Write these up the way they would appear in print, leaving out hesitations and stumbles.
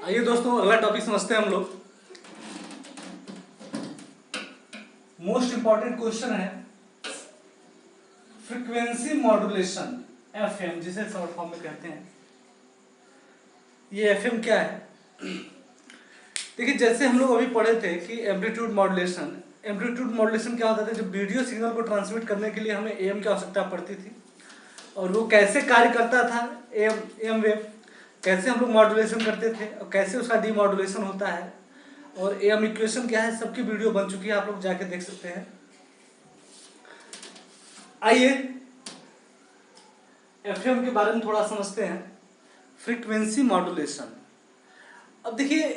आइए दोस्तों, अगला टॉपिक समझते हैं हम लोग। मोस्ट इंपॉर्टेंट क्वेश्चन है फ्रीक्वेंसी मॉड्यूलेशन, एफएम, जिसे शॉर्ट फॉर्म में कहते हैं। ये एफएम क्या है? देखिए, जैसे हम लोग अभी पढ़े थे कि एम्पलीट्यूड मॉड्यूलेशन। एम्पलीट्यूड मॉड्यूलेशन क्या होता था? जब वीडियो सिग्नल को ट्रांसमिट करने के लिए हमें एएम की आवश्यकता पड़ती थी, और वो कैसे कार्य करता था, एएम वेव कैसे हम लोग मॉड्यूलेशन करते थे और कैसे उसका डीमॉड्यूलेशन होता है, और एएम इक्वेशन क्या है, सबकी वीडियो बन चुकी है, आप लोग जाके देख सकते हैं। आइए एफएम के बारे में थोड़ा समझते हैं। Frequency modulation. अब देखिए,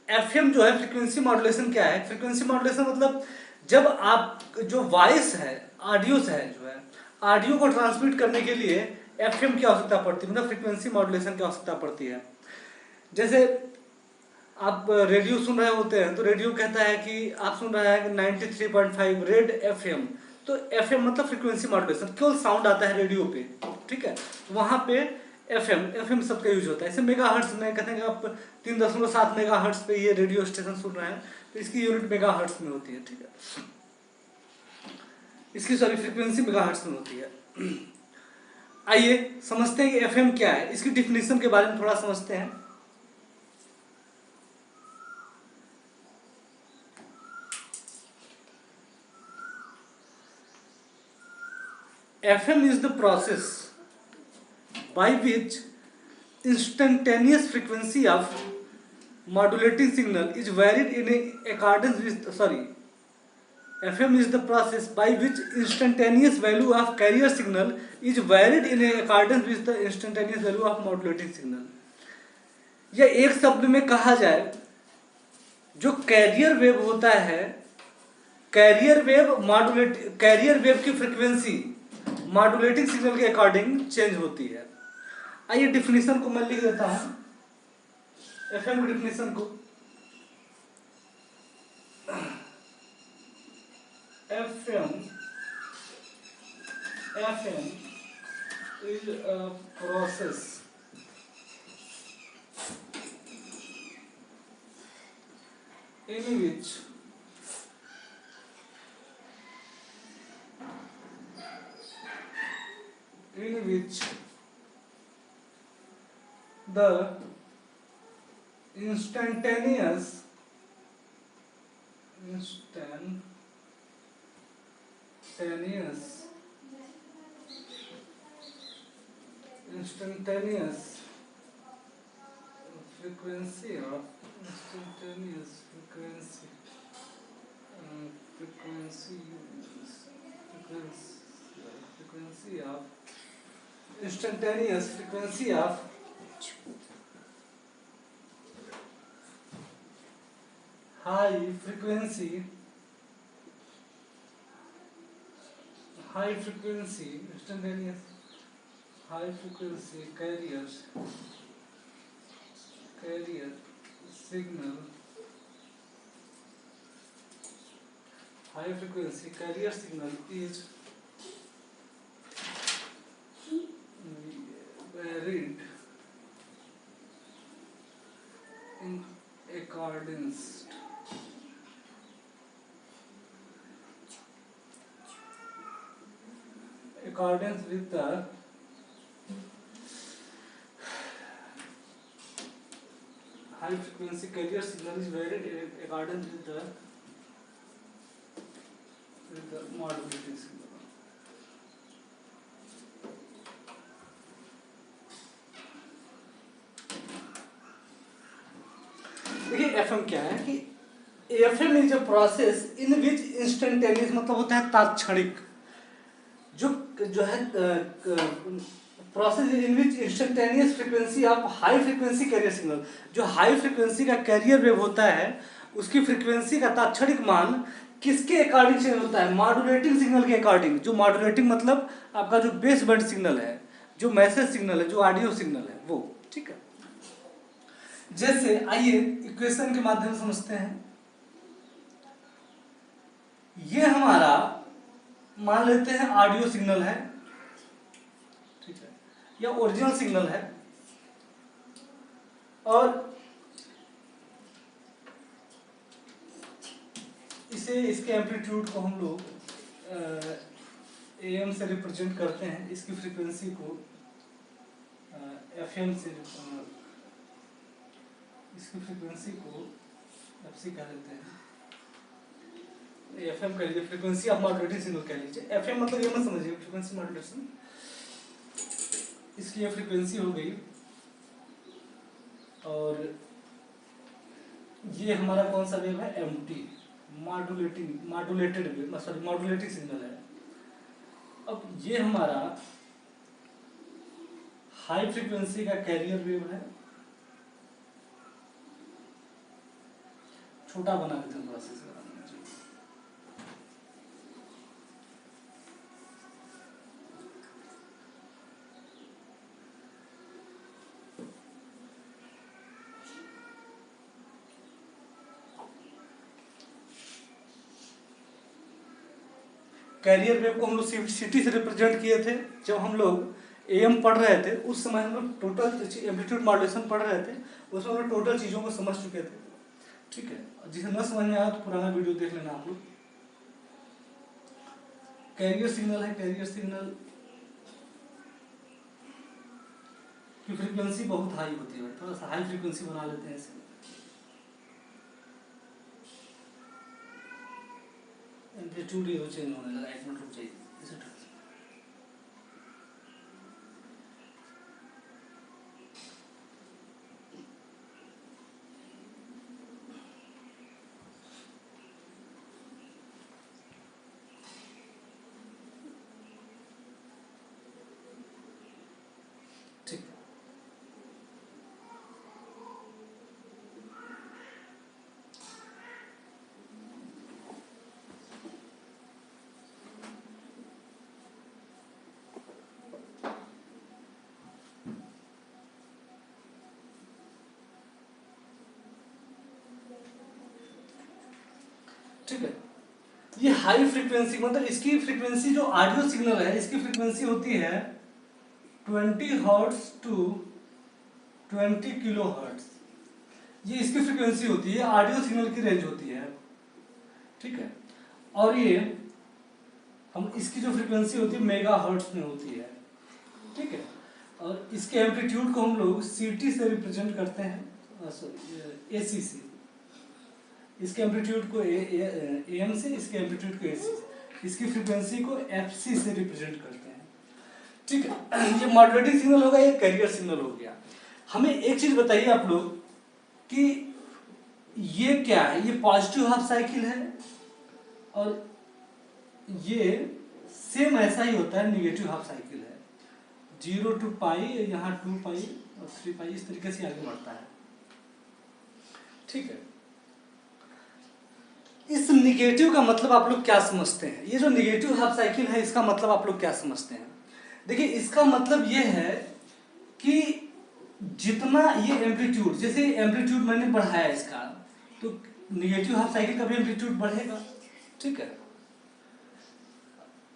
एफएम जो है, फ्रीक्वेंसी मॉड्यूलेशन क्या है? फ्रीक्वेंसी मॉड्यूलेशन मतलब जब आप जो वॉइस है, ऑडियो है, जो है ऑडियो को ट्रांसमिट करने के लिए एफएम की आवश्यकता पड़ती है, मतलब फ्रीक्वेंसी मॉड्यूलेशन की आवश्यकता पड़ती है। जैसे आप रेडियो सुन रहे होते हैं तो रेडियो कहता है कि आप सुन रहे हैं 93.5 रेड एफएम, तो एफएम मतलब फ्रीक्वेंसी मॉड्यूलेशन, केवल साउंड आता है रेडियो पे, ठीक है, वहाँ पे एफएम शब्द का यूज होता है। ऐसे मेगाहर्ट्ज में कहते हैं कि आप 3.7 मेगाहर्ट्ज पे ये रेडियो स्टेशन सुन रहे हैं, तो इसकी यूनिट मेगाहर्ट्ज में होती है, ठीक है, इसकी सॉरी फ्रीक्वेंसी मेगाहर्ट्ज में होती है। आइए समझते हैं कि एफएम क्या है, इसकी डिफिनीशन के बारे में थोड़ा समझते हैं। FM is the process by which instantaneous frequency of modulating signal is varied in accordance with FM is the process by which instantaneous value of carrier signal is varied in accordance with the instantaneous value of modulating signal। या एक शब्द में कहा जाए, जो carrier wave होता है, carrier wave की फ्रीक्वेंसी मॉड्यूलेटिंग सिग्नल के अकॉर्डिंग चेंज होती है। आइए डिफिनीशन को मैं लिख देता हूं, एफएम की डिफिनीशन को। FM is a process in which the instantaneous frequency of instantaneous frequency of high frequency instantaneous high frequency carrier signal, high frequency carrier signal is varied in accordance with the high frequency carrier signal is varied in accordance with the modulating signal। देखिए FM क्या है कि FM is a process in which instantaneous मतलब होता है तात्क्षणिक, जो है process in which instantaneous frequency of high frequency carrier signal, जो हाई फ्रीक्वेंसी का कैरियर वेव होता है उसकी फ्रीक्वेंसी का तात्क्षणिक मान किसके अकॉर्डिंग चेंज होता है? मॉड्यूलेटिंग सिग्नल के अकॉर्डिंग। जो मॉड्यूलेटिंग मतलब आपका जो बेस बैंड सिग्नल है, जो मैसेज सिग्नल है, जो ऑडियो सिग्नल है, वो, ठीक है। जैसे आइए इक्वेशन के माध्यम से समझते हैं। ये हमारा मान लेते हैं ऑडियो सिग्नल है, ठीक है, या ओरिजिनल सिग्नल है, और जैसे इसके एम्पलीट्यूड को हम लोग AM से रिप्रेजेंट करते हैं, इसकी फ्रीक्वेंसी को FM से, इसकी फ्रीक्वेंसी को FC कह देते हैं, FM कह लीजिए, फ्रीक्वेंसी ऑफ मॉड्यूलेटिंग सिग्नल कह लीजिए। FM मतलब ये मत समझिए फ्रीक्वेंसी मॉड्यूलेशन, इसकी ये फ्रीक्वेंसी हो गई। और ये हमारा कौन सा वेव है, MT, modulated wave, sorry modulating signal है। अब ये हमारा हाई फ्रीक्वेंसी का कैरियर वेव है, छोटा बना देते हैं थोड़ा सा इसका। कैरियर वेव को हम लोग सिटी से रिप्रेजेंट किए थे जब हम लोग AM पढ़ रहे थे। उस समय हम लोग टोटल एम्पलीट्यूड मॉड्यूलेशन पढ़ रहे थे, उसमें हम लोग टोटल चीज़ों को समझ चुके थे। ठीक है, जिसे न समझ में आया तो पुराना वीडियो देख लेना आप लोग। कैरियर सिग्नल है, कैरियर सिग्नल की फ्रीक्वेंसी बहुत हाई होती है, थोड़ा सा हाई फ्रीक्वेंसी बना लेते हैं इसे। एम्पलीट्यूड ये चेंज होने लगा, एक मिनट रुक जाइए इसे। ठीक, ठीक है। ये हाई फ्रीक्वेंसी मतलब इसकी फ्रीक्वेंसी जो ऑडियो सिग्नल है, इसकी फ्रीक्वेंसी होती है 20 हर्ट्ज टू 20 किलो हर्ट्ज। ये इसकी फ्रीक्वेंसी होती है, ऑडियो सिग्नल की रेंज होती है। ठीक है, और ये हम इसकी जो फ्रीक्वेंसी होती है मेगा हर्ट्ज में होती है। ठीक है, और इसके एम्पलीट्यूड को हम लोग CT से रिप्रेजेंट करते हैं, AC से। इसके एम्पलीट्यूड को AM से, इसके एम्पलीट्यूड को AC से, इसकी फ्रीक्वेंसी को FC से रिप्रेजेंट करते हैं। ठीक है, ये मॉड्यूलेटिंग सिग्नल होगा, ये कैरियर सिग्नल हो गया। हमें एक चीज बताइए आप लोग कि ये क्या है, ये पॉजिटिव हाफ साइकिल है और ये सेम ऐसा ही होता है निगेटिव हाफ साइकिल है। 0 to π, यहाँ 2 π और 3 π, इस तरीके से आगे बढ़ता है। ठीक है, इस निगेटिव का मतलब आप लोग क्या समझते हैं? ये जो निगेटिव हाफ साइकिल है इसका मतलब आप लोग क्या समझते हैं? देखिए, इसका मतलब ये है कि जितना ये एम्पलीट्यूड, जैसे एम्पलीट्यूड मैंने बढ़ाया इसका, तो निगेटिव हाफ साइकिल का भी एम्पलीट्यूड बढ़ेगा। ठीक है,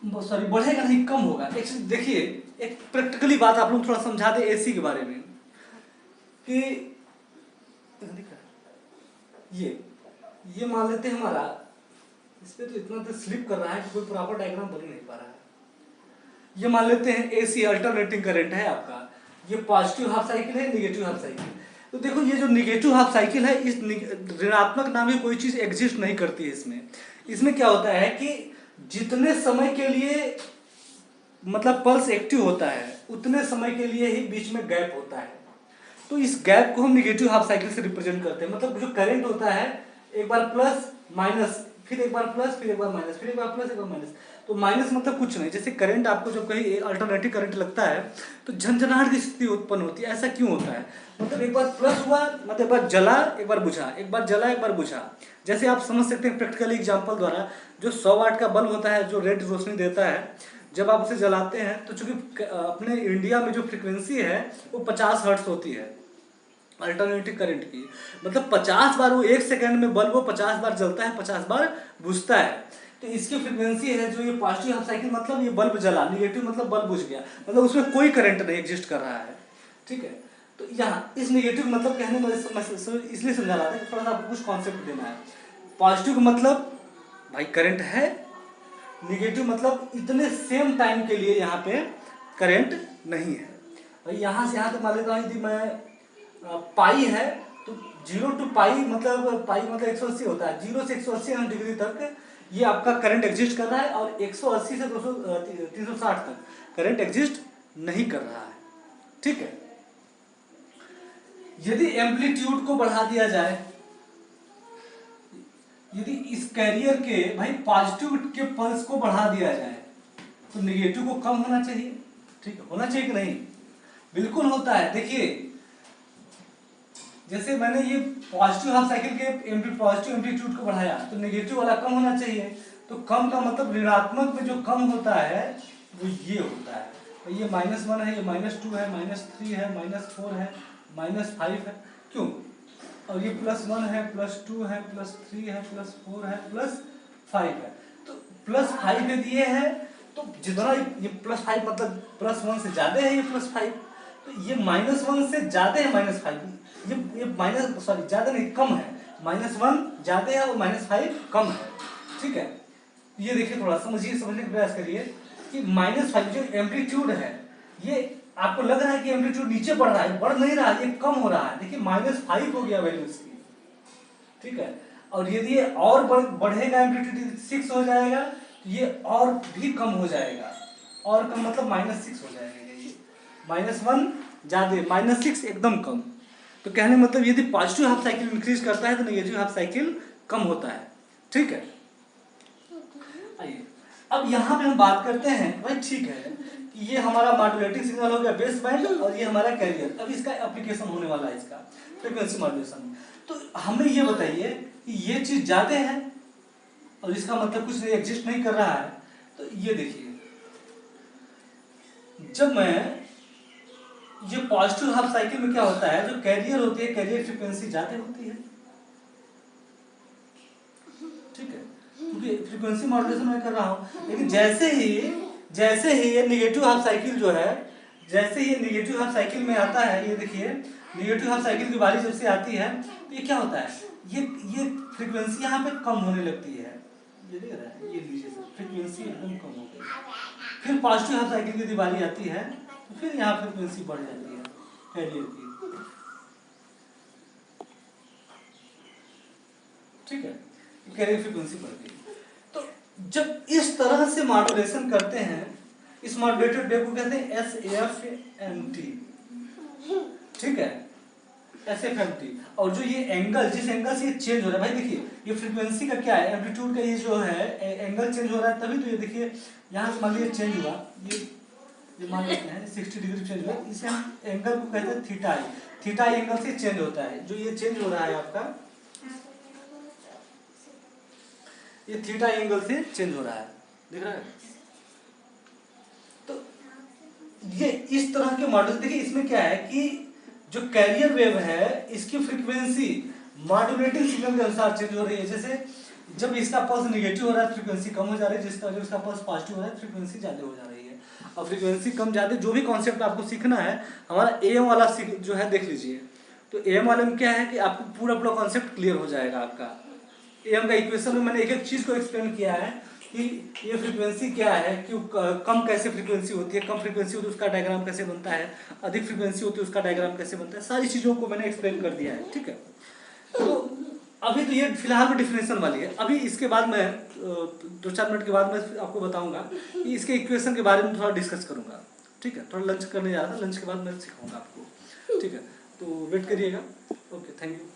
सॉरी बढ़ेगा नहीं, कम होगा। देखिए, एक प्रैक्टिकली बात आप लोग थोड़ा समझा दे AC के बारे में कि ये मान लेते हैं हमारा, इस पे तो इतना तो स्लिप कर रहा है कि कोई प्रॉपर डायग्राम बन नहीं पा रहा है। ये मान लेते हैं AC अल्टरनेटिंग करंट है आपका, ये पॉजिटिव हाफ साइकिल है, निगेटिव हाफ साइकिल। तो देखो, ये जो निगेटिव हाफ साइकिल है, इस ऋणात्मक नाम की कोई चीज एग्जिस्ट नहीं करती है इसमें। इसमें क्या होता है कि जितने समय के लिए मतलब पल्स एक्टिव होता है, उतने समय के लिए ही बीच में गैप होता है। तो इस गैप को हम निगेटिव हाफ साइकिल से रिप्रेजेंट करते हैं। मतलब जो करंट होता है, एक बार प्लस माइनस, फिर एक बार प्लस, फिर एक बार माइनस, फिर एक बार प्लस, एक बार माइनस। तो माइनस मतलब कुछ नहीं। जैसे करंट आपको जब कहीं अल्टरनेटिव करंट लगता है तो झंझनाहट की स्थिति उत्पन्न होती है। ऐसा क्यों होता है? मतलब एक बार प्लस हुआ, मतलब एक बार जला, एक बार बुझा, एक बार जला, एक बार बुझा। जैसे आप समझ सकते हैं प्रैक्टिकल एग्जांपल द्वारा, जो 100 वाट का बल्ब होता है जो रेड रोशनी देता है, जब आप उसे जलाते हैं तो चूंकि अपने इंडिया में जो फ्रिक्वेंसी है वो 50 हर्ट्ज होती है अल्टरनेटिव करंट की। मतलब 50 बार, वो 1 सेकंड में बल्ब वो 50 बार जलता है, 50 बार बुझता है। तो इसकी फ्रिक्वेंसी है जो ये पॉजिटिव हाफ साइकिल, मतलब ये बल्ब जला, निगेटिव मतलब बल्ब बुझ गया, मतलब उसमें कोई करंट नहीं एग्जिस्ट कर रहा है। ठीक है, तो यहाँ इस निगेटिव मतलब कहने में इसलिए समझा रहा था कि थोड़ा सा आपको कुछ कॉन्सेप्ट देना है। पॉजिटिव का मतलब भाई करंट है, निगेटिव मतलब इतने सेम टाइम के लिए यहाँ पे करंट नहीं है। भाई यहाँ से यहाँ तक मान लेता हूँ यदि मैं पाई है तो 0 to पाई मतलब 180 होता है, 0 से 180 डिग्री तक ये आपका करंट एग्जिस्ट कर रहा है, और 180 से 360 तक करंट एग्जिस्ट नहीं कर रहा है। ठीक है, यदि एम्पलीट्यूड को बढ़ा दिया जाए, यदि इस कैरियर के भाई पॉजिटिव के पल्स को बढ़ा दिया जाए तो निगेटिव को कम होना चाहिए। ठीक है, होना चाहिए कि नहीं? बिल्कुल होता है। देखिए जैसे मैंने ये पॉजिटिव हाफ साइकिल के पॉजिटिव एम्पलीट्यूड को बढ़ाया तो नेगेटिव वाला कम होना चाहिए। तो कम का मतलब ऋणात्मक में जो कम होता है वो ये होता है। तो ये -1 है, ये -2 है, -3 है, -4 है, -5 है। क्यों? और ये +1 है, +2 है, +3 है, +4 है, +5 है। तो +5 यदि ये है तो जितना ये +5 मतलब +1 से ज्यादा है, ये +5 तो ये -1 से ज्यादा है -5, ये ज्यादा नहीं कम है, -1 ज्यादा है और -5 कम है। ठीक है, ये देखिए थोड़ा समझिए, समझने का प्रयास करिए कि -5 जो एम्पलीट्यूड है, ये आपको लग रहा है कि एम्पलीट्यूड नीचे बढ़ रहा है, बढ़ नहीं रहा है, ये कम हो रहा है। देखिए -5 हो गया वैल्यू इसकी। ठीक है, और यदि ये और बढ़ेगा, एम्पलीट्यूड 6 हो जाएगा तो ये और भी कम हो जाएगा, और कम मतलब -6 हो जाएगा। ये -1 ज्यादा, -6 एकदम कम। तो कहने मतलब यदि पॉजिटिव हाफ साइकिल इंक्रीज करता है तो नेगेटिव हाफ साइकिल कम होता है। ठीक है, आइए अब यहाँ पे हम बात करते हैं। भाई ठीक है कि ये हमारा मॉड्यूलेटिंग सिग्नल हो गया बेस बैंड, और ये हमारा कैरियर। अब इसका एप्लीकेशन होने वाला है, इसका फ्रीक्वेंसी मॉड्यूलेशन। तो हमें ये बताइए कि ये चीज ज्यादा है और इसका मतलब कुछ नहीं एग्जिस्ट नहीं कर रहा है। तो ये देखिए, जब मैं ये पॉजिटिव हाफ साइकिल में क्या होता है, जो कैरियर होती है, कैरियर फ्रीक्वेंसी ज्यादा होती है। ठीक है, क्योंकि फ्रीक्वेंसी मॉड्यूलेशन मैं कर रहा हूं। लेकिन जैसे ही ये नेगेटिव हाफ साइकिल जो है, जैसे ही ये नेगेटिव हाफ साइकिल में आता है, ये देखिए नेगेटिव हाफ साइकिल की बारी जब से आती है तो ये क्या होता है, ये फ्रीक्वेंसी यहाँ पे कम होने लगती है। ये देख रहा है, ये लीजिए फ्रीक्वेंसी एकदम कम हो गई। फिर पॉजिटिव हाफ साइकिल की बारी आती है तो फिर यहाँ फ्रीक्वेंसी बढ़ जाती है कैरियर की। ठीक है, कैरियर फ्रीक्वेंसी बढ़ गई। तो जब इस तरह से मॉड्यूलेशन करते हैं, इस मॉड्यूलेटेड वेव को कहते हैं SFMT। ठीक है, SFMT। और जो ये एंगल, जिस एंगल से ये चेंज हो रहा है, भाई देखिए ये फ्रीक्वेंसी का क्या है, एम्पलीट्यूड का ये जो है एंगल चेंज हो रहा है, तभी तो ये देखिए यहाँ से मान लीजिए चेंज हुआ, ये मान लेते हैं 60 डिग्री चेंज हुआ, इसे हम एंगल को कहते हैं थीटा आई। थीटा आई एंगल से चेंज होता है, जो ये चेंज हो रहा है आपका, ये थीटा एंगल से चेंज हो रहा है, दिख रहा है। तो ये इस तरह के मॉडल देखिए, इसमें क्या है कि जो कैरियर वेव है इसकी फ्रीक्वेंसी मॉड्यूलेटिंग सिग्नल के अनुसार चेंज हो रही है। जैसे जब इसका पल्स नेगेटिव हो रहा है फ्रीक्वेंसी कम हो जा रही है, जब इसका पल्स पॉजिटिव हो रहा है फ्रीक्वेंसी ज्यादा हो जा रही है। और फ्रीक्वेंसी कम ज्यादा जो भी कॉन्सेप्ट आपको सीखना है, हमारा AM वाला जो है देख लीजिए। तो AM वाले में क्या है कि आपको पूरा कॉन्सेप्ट क्लियर हो जाएगा आपका। AM का इक्वेशन में मैंने एक एक चीज को एक्सप्लेन किया है कि ये फ्रीक्वेंसी क्या है, कि कम कैसे फ्रीक्वेंसी होती है, कम फ्रीक्वेंसी होती है उसका डायग्राम कैसे बनता है, अधिक फ्रीक्वेंसी होती है उसका डायग्राम कैसे बनता है, सारी चीज़ों को मैंने एक्सप्लेन कर दिया है। ठीक है, तो अभी तो ये फिलहाल में डिफिनेशन वाली है। अभी इसके बाद मैं 2-4 मिनट के बाद मैं आपको बताऊंगा कि इसके इक्वेशन के बारे में थोड़ा डिस्कस करूंगा। ठीक है, थोड़ा लंच करने जा रहा था, लंच के बाद मैं सिखाऊंगा आपको। ठीक है, तो वेट करिएगा। Okay, thank you.